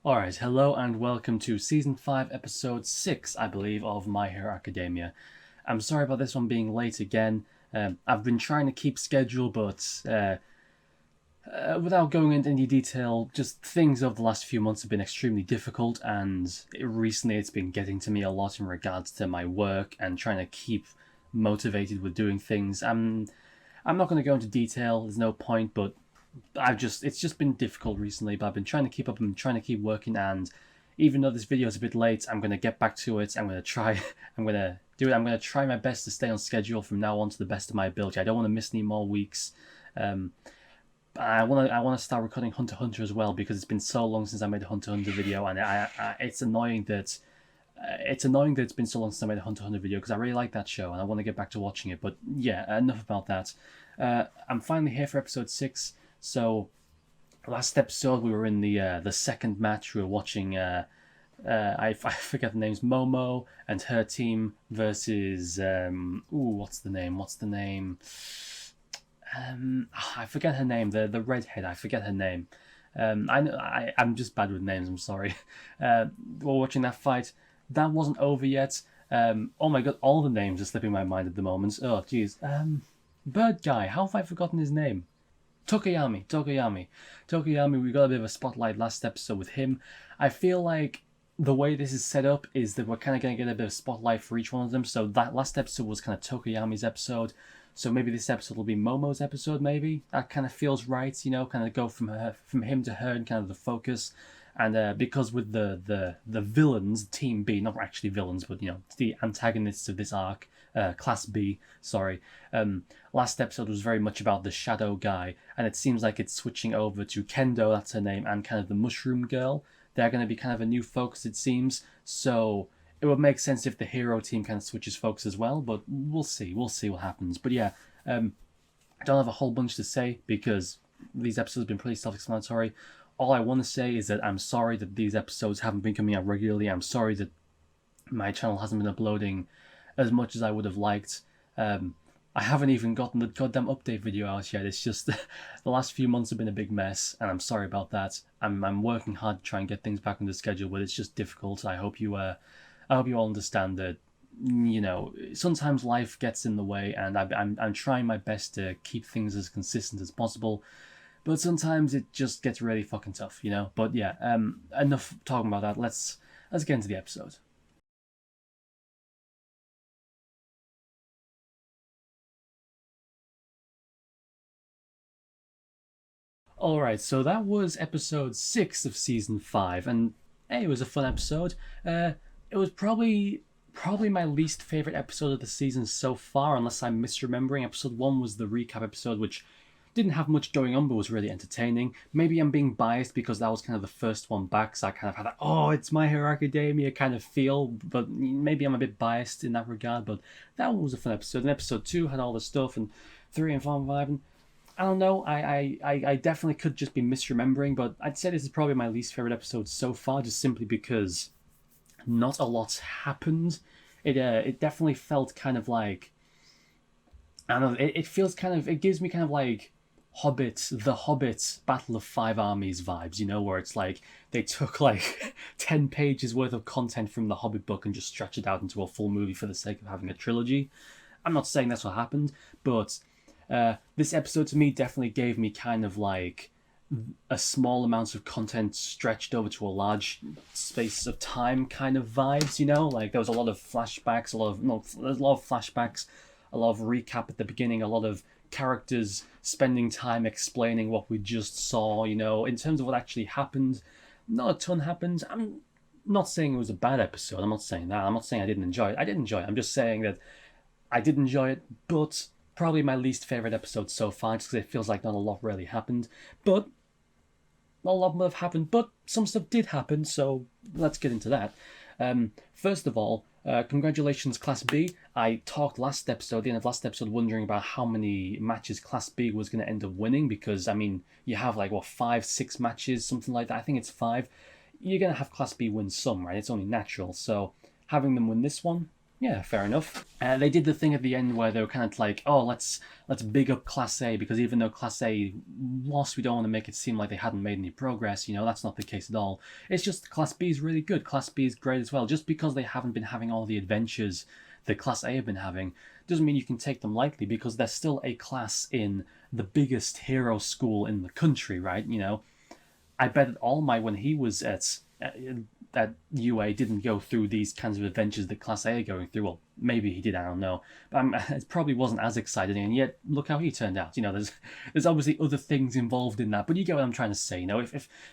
Alright, hello and welcome to Season 5, Episode 6, I believe, of My Hero Academia. I'm sorry about this one being late again. I've been trying to keep schedule, but without going into any detail, just things over the last few months have been extremely difficult, and recently it's been getting to me a lot in regards to my work and trying to keep motivated with doing things. I'm not going to go into detail, there's no point, but it's just been difficult recently, but I've been trying to keep up and trying to keep working, and even though this video is a bit late, I'm going to get back to it. I'm going to try, I'm going to do it. I'm going to try my best to stay on schedule from now on to the best of my ability. I don't want to miss any more weeks. I want to start recording Hunter x Hunter as well, because it's been so long since I made a Hunter x Hunter video, and it's annoying that it's been so long since I made a Hunter x Hunter video, because I really like that show and I want to get back to watching it. But yeah, enough about that. I'm finally here for episode 6. So, last episode we were in the second match. We were watching, I forget the names, Momo and her team versus, what's the name? I forget her name, the redhead, I forget her name. I'm just bad with names, I'm sorry. We're watching that fight. That wasn't over yet. Oh my god, all the names are slipping my mind at the moment. Oh, jeez. Bird guy, how have I forgotten his name? Tokoyami, we got a bit of a spotlight last episode with him. I feel like the way this is set up is that we're kind of going to get a bit of spotlight for each one of them. So that last episode was kind of Tokoyami's episode. So maybe this episode will be Momo's episode, maybe? That kind of feels right, you know, kind of go from him to her and kind of the focus. And because with the villains, Team B, not actually villains, but, you know, the antagonists of this arc, Class B, sorry. Last episode was very much about the shadow guy, and it seems like it's switching over to Kendo, that's her name, and kind of the mushroom girl. They're going to be kind of a new focus, it seems. So it would make sense if the hero team kind of switches focus as well, but we'll see what happens. But yeah, I don't have a whole bunch to say because these episodes have been pretty self-explanatory. All I want to say is that I'm sorry that these episodes haven't been coming out regularly. I'm sorry that my channel hasn't been uploading as much as I would have liked. I haven't even gotten the goddamn update video out yet. It's just the last few months have been a big mess, and I'm sorry about that. I'm working hard to try and get things back on the schedule, but it's just difficult. I hope you all understand that. You know, sometimes life gets in the way, and I'm trying my best to keep things as consistent as possible. But sometimes it just gets really fucking tough, you know. But yeah, enough talking about that. Let's get into the episode. Alright, so that was episode 6 of season 5, and hey, it was a fun episode. It was probably my least favourite episode of the season so far, unless I'm misremembering. Episode 1 was the recap episode, which didn't have much going on, but was really entertaining. Maybe I'm being biased because that was kind of the first one back, so I kind of had that, oh, it's My Hero Academia kind of feel, but maybe I'm a bit biased in that regard, but that one was a fun episode. And episode 2 had all the stuff, and 3 and 4 and 5, and I don't know, I definitely could just be misremembering, but I'd say this is probably my least favourite episode so far, just simply because not a lot's happened. It definitely felt kind of like, I don't know, it feels kind of, it gives me kind of like the Hobbit Battle of Five Armies vibes, you know, where it's like they took like 10 pages worth of content from the Hobbit book and just stretched it out into a full movie for the sake of having a trilogy. I'm not saying that's what happened, but this episode to me definitely gave me kind of like a small amount of content stretched over to a large space of time kind of vibes, you know? Like there was a lot of flashbacks, there's a lot of flashbacks, a lot of recap at the beginning, a lot of characters spending time explaining what we just saw, you know? In terms of what actually happened, not a ton happened. I'm not saying it was a bad episode, I'm not saying that. I'm not saying I didn't enjoy it. I did enjoy it. I'm just saying that I did enjoy it, but probably my least favourite episode so far, just because it feels like not a lot really happened. But not a lot would have happened, but some stuff did happen, so let's get into that. First of all, congratulations, Class B. I talked the end of last episode, wondering about how many matches Class B was going to end up winning, because, I mean, you have like, 5, 6 matches, something like that. I think it's 5. You're going to have Class B win some, right? It's only natural. So having them win this one, Yeah, fair enough. They did the thing at the end where they were kind of like, oh, let's big up Class A, because even though Class A lost, we don't want to make it seem like they hadn't made any progress. That's not the case at all. It's just Class B is really good. Class B is great as well. Just because they haven't been having all the adventures that Class A have been having doesn't mean you can take them lightly, because they're still a class in the biggest hero school in the country, right? I bet that All Might, when he was at UA, didn't go through these kinds of adventures that Class A are going through. Well, maybe he did, I don't know. But it probably wasn't as exciting, and yet look how he turned out. There's obviously other things involved in that, but you get what I'm trying to say.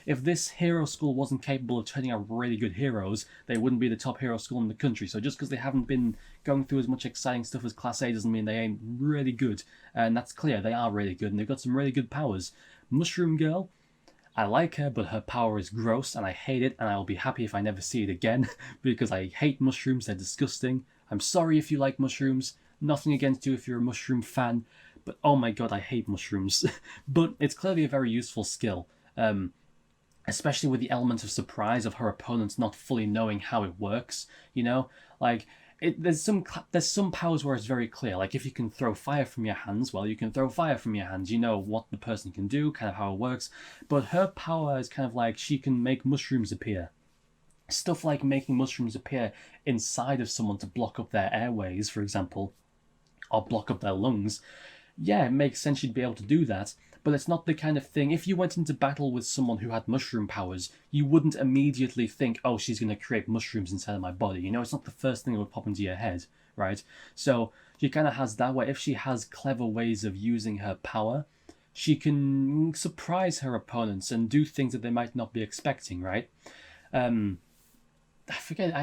If this hero school wasn't capable of turning out really good heroes, they wouldn't be the top hero school in the country. So just because they haven't been going through as much exciting stuff as Class A doesn't mean they ain't really good. And that's clear, they are really good, and they've got some really good powers. Mushroom Girl, I like her, but her power is gross, and I hate it, and I will be happy if I never see it again, because I hate mushrooms, they're disgusting. I'm sorry if you like mushrooms, nothing against you if you're a mushroom fan, but oh my god, I hate mushrooms. But it's clearly a very useful skill, especially with the element of surprise of her opponents not fully knowing how it works, Like, there's some powers where it's very clear. Like, if you can throw fire from your hands, well, you can throw fire from your hands. You know what the person can do, kind of how it works. But her power is kind of like she can make mushrooms appear. Stuff like making mushrooms appear inside of someone to block up their airways, for example, or block up their lungs. Yeah, it makes sense you'd be able to do that, but it's not the kind of thing. If you went into battle with someone who had mushroom powers, you wouldn't immediately think, oh, she's going to create mushrooms inside of my body. It's not the first thing that would pop into your head, right? So she kind of has that way. If she has clever ways of using her power, she can surprise her opponents and do things that they might not be expecting, right? I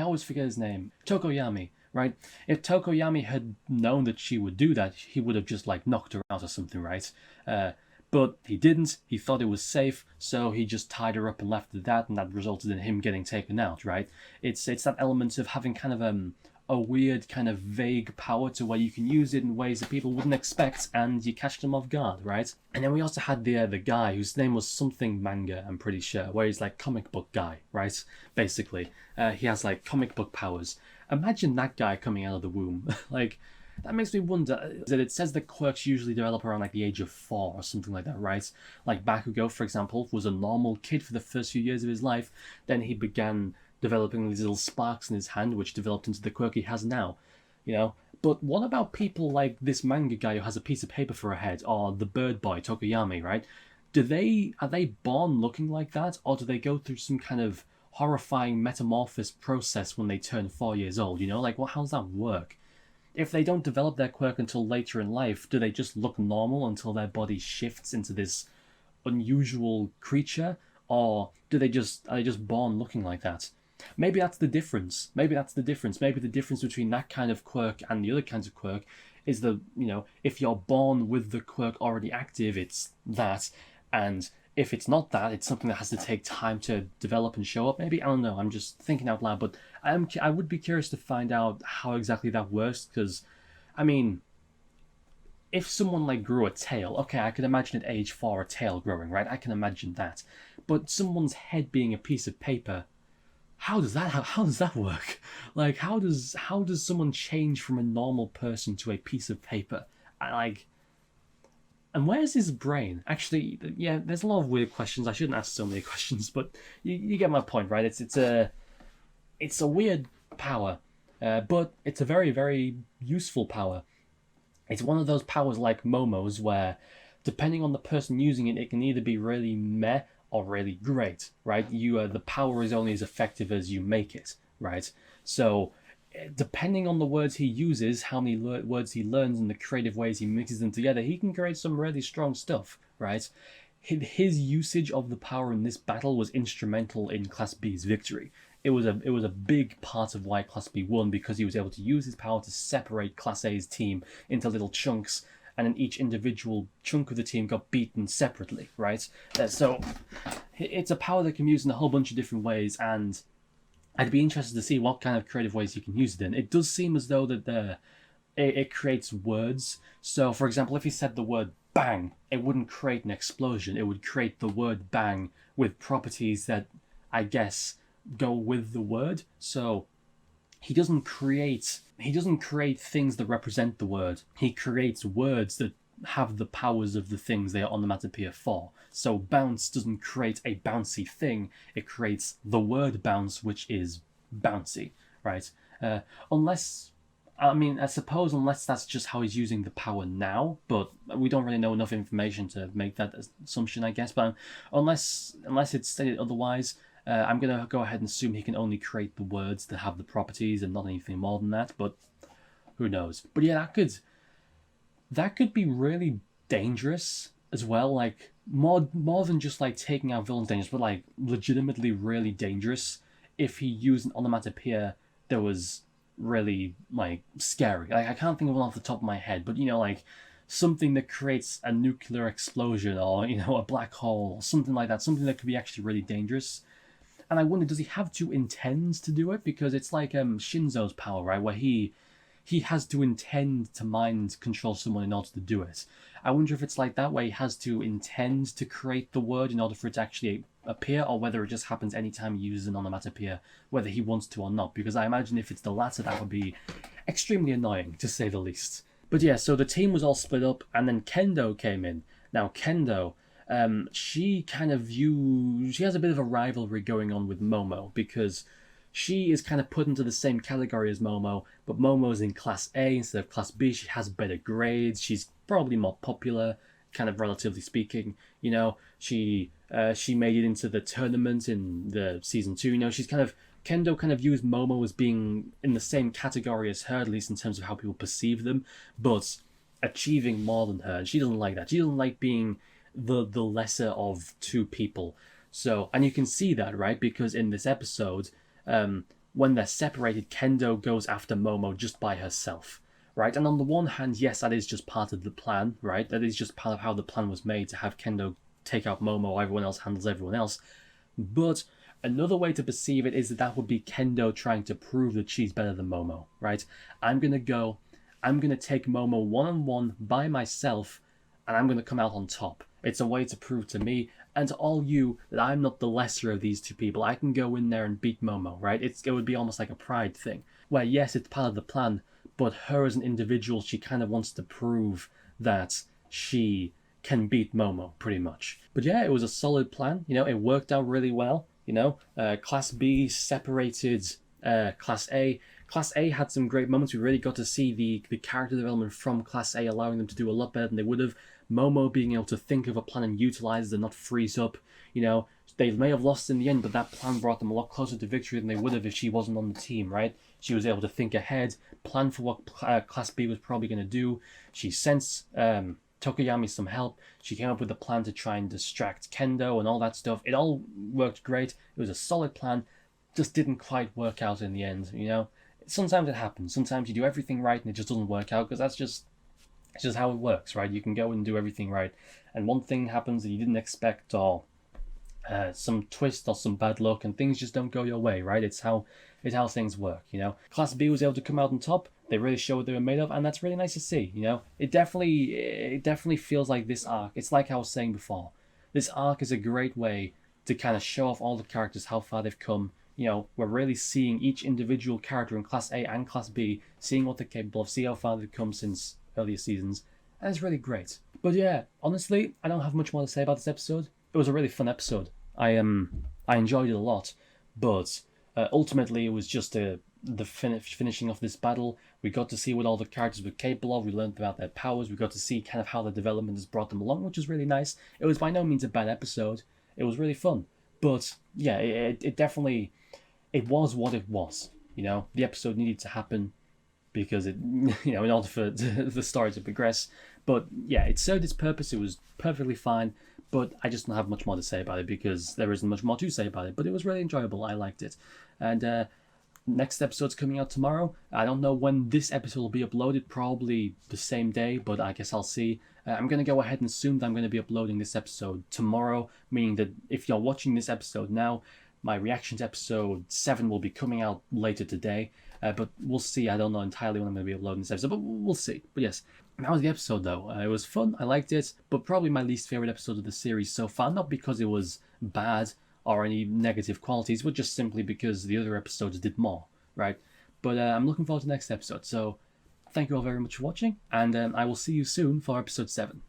always forget his name. Tokoyami, right? If Tokoyami had known that she would do that, he would have just knocked her out or something, right? But he didn't. He thought it was safe, so he just tied her up and left it at that, and that resulted in him getting taken out, right? It's that element of having kind of a weird kind of vague power to where you can use it in ways that people wouldn't expect, and you catch them off guard, right? And then we also had the guy whose name was something manga, I'm pretty sure, where he's comic book guy, right? Basically, he has comic book powers. Imagine that guy coming out of the womb. That makes me wonder that it says that quirks usually develop around the age of 4 or something like that, right? Bakugo, for example, was a normal kid for the first few years of his life. Then he began developing these little sparks in his hand, which developed into the quirk he has now. But what about people like this manga guy who has a piece of paper for a head, or the bird boy Tokoyami, right? Are they born looking like that, or do they go through some kind of horrifying metamorphosis process when they turn 4 years old? How does that work? If they don't develop their quirk until later in life, do they just look normal until their body shifts into this unusual creature, or are they just born looking like that? Maybe that's the difference. Maybe the difference between that kind of quirk and the other kinds of quirk is if you're born with the quirk already active, it's that, and if it's not that, it's something that has to take time to develop and show up. Maybe, I don't know. I'm just thinking out loud, but I would be curious to find out how exactly that works, because, if someone grew a tail, okay, I can imagine at age 4 a tail growing, right? I can imagine that. But someone's head being a piece of paper, how does that work? How does someone change from a normal person to a piece of paper? And where's his brain? Actually, yeah, there's a lot of weird questions. I shouldn't ask so many questions, but you get my point, right? It's a weird power, but it's a very, very useful power. It's one of those powers like Momo's where, depending on the person using it, it can either be really meh or really great, right? The power is only as effective as you make it, right? So, depending on the words he uses, how many words he learns, and the creative ways he mixes them together, he can create some really strong stuff, right? His usage of the power in this battle was instrumental in Class B's victory. It was a big part of why Class B won, because he was able to use his power to separate Class A's team into little chunks, and then each individual chunk of the team got beaten separately, right? So it's a power that can be used in a whole bunch of different ways, and I'd be interested to see what kind of creative ways you can use it in. It does seem as though that it creates words. So, for example, if he said the word bang, it wouldn't create an explosion. It would create the word bang with properties that, I guess, go with the word. So he doesn't create things that represent the word. He creates words that have the powers of the things they are onomatopoeia for. So bounce doesn't create a bouncy thing, it creates the word bounce, which is bouncy, right? Unless I suppose unless that's just how he's using the power now, but we don't really know enough information to make that assumption, I guess. But unless it's stated otherwise, I'm going to go ahead and assume he can only create the words that have the properties and not anything more than that, but who knows. But yeah, that could be really dangerous as well, like more than just like taking out villains dangerous, but like legitimately really dangerous if he used an onomatopoeia that was really like scary. Like I can't think of one off the top of my head, but like something that creates a nuclear explosion or a black hole or something like that, something that could be actually really dangerous. And I wonder, does he have to intend to do it? Because it's like Shinzo's power, right, where he has to intend to mind control someone in order to do it. I wonder if it's like that, where he has to intend to create the word in order for it to actually appear, or whether it just happens anytime he uses an onomatopoeia, whether he wants to or not. Because I imagine if it's the latter, that would be extremely annoying, to say the least. But yeah, so the team was all split up, and then Kendo came in. Now, Kendo, she has a bit of a rivalry going on with Momo, because she is kind of put into the same category as Momo, but Momo's in Class A instead of Class B. She has better grades. She's probably more popular, kind of relatively speaking. She made it into the tournament in the season 2. Kendo kind of used Momo as being in the same category as her, at least in terms of how people perceive them, but achieving more than her. And she doesn't like that. She doesn't like being the lesser of two people. So, and you can see that, right? Because in this episode, when they're separated, Kendo goes after Momo just by herself, right? And on the one hand, yes, that is just part of the plan, right? That is just part of how the plan was made, to have Kendo take out Momo while everyone else handles everyone else. But another way to perceive it is that would be Kendo trying to prove that she's better than Momo, right? I'm going to take Momo one-on-one by myself, and I'm going to come out on top. It's a way to prove to me and to all you that I'm not the lesser of these two people. I can go in there and beat Momo, right? It would be almost like a pride thing, where yes, it's part of the plan, but her as an individual, she kind of wants to prove that she can beat Momo, pretty much. But yeah, it was a solid plan. It worked out really well. Class B separated Class A. Class A had some great moments. We really got to see the character development from Class A, allowing them to do a lot better than they would have. Momo being able to think of a plan and utilize it and not freeze up. They may have lost in the end, but that plan brought them a lot closer to victory than they would have if she wasn't on the team, right? She was able to think ahead, plan for what Class B was probably going to do. She sensed Tokoyami some help. She came up with a plan to try and distract Kendo and all that stuff. It all worked great. It was a solid plan. Just didn't quite work out in the end, Sometimes it happens. Sometimes you do everything right and it just doesn't work out, because it's just how it works, right? You can go and do everything right, and one thing happens that you didn't expect, or some twist or some bad luck, and things just don't go your way, right? It's how things work, Class B was able to come out on top. They really showed what they were made of, and that's really nice to see, It definitely feels like this arc. It's like I was saying before. This arc is a great way to kind of show off all the characters, how far they've come. We're really seeing each individual character in Class A and Class B, seeing what they're capable of, see how far they've come since earlier seasons, and it's really great. But yeah, honestly, I don't have much more to say about this episode. It was a really fun episode. I enjoyed it a lot, but ultimately it was just the finishing off this battle. We got to see what all the characters were capable of. We learned about their powers. We got to see kind of how the development has brought them along, which was really nice. It was by no means a bad episode. It was really fun. But yeah, it definitely, it was what it was. The episode needed to happen because it, in order for the story to progress. But yeah, it served its purpose. It was perfectly fine. But I just don't have much more to say about it, because there isn't much more to say about it. But it was really enjoyable. I liked it. And next episode's coming out tomorrow. I don't know when this episode will be uploaded. Probably the same day, but I guess I'll see. I'm going to go ahead and assume that I'm going to be uploading this episode tomorrow, meaning that if you're watching this episode now, my reaction to episode 7 will be coming out later today. But we'll see. I don't know entirely when I'm going to be uploading this episode, but we'll see. But yes, that was the episode though. It was fun. I liked it, but probably my least favorite episode of the series so far. Not because it was bad or any negative qualities, but just simply because the other episodes did more, right? But I'm looking forward to the next episode. So thank you all very much for watching, and I will see you soon for episode 7.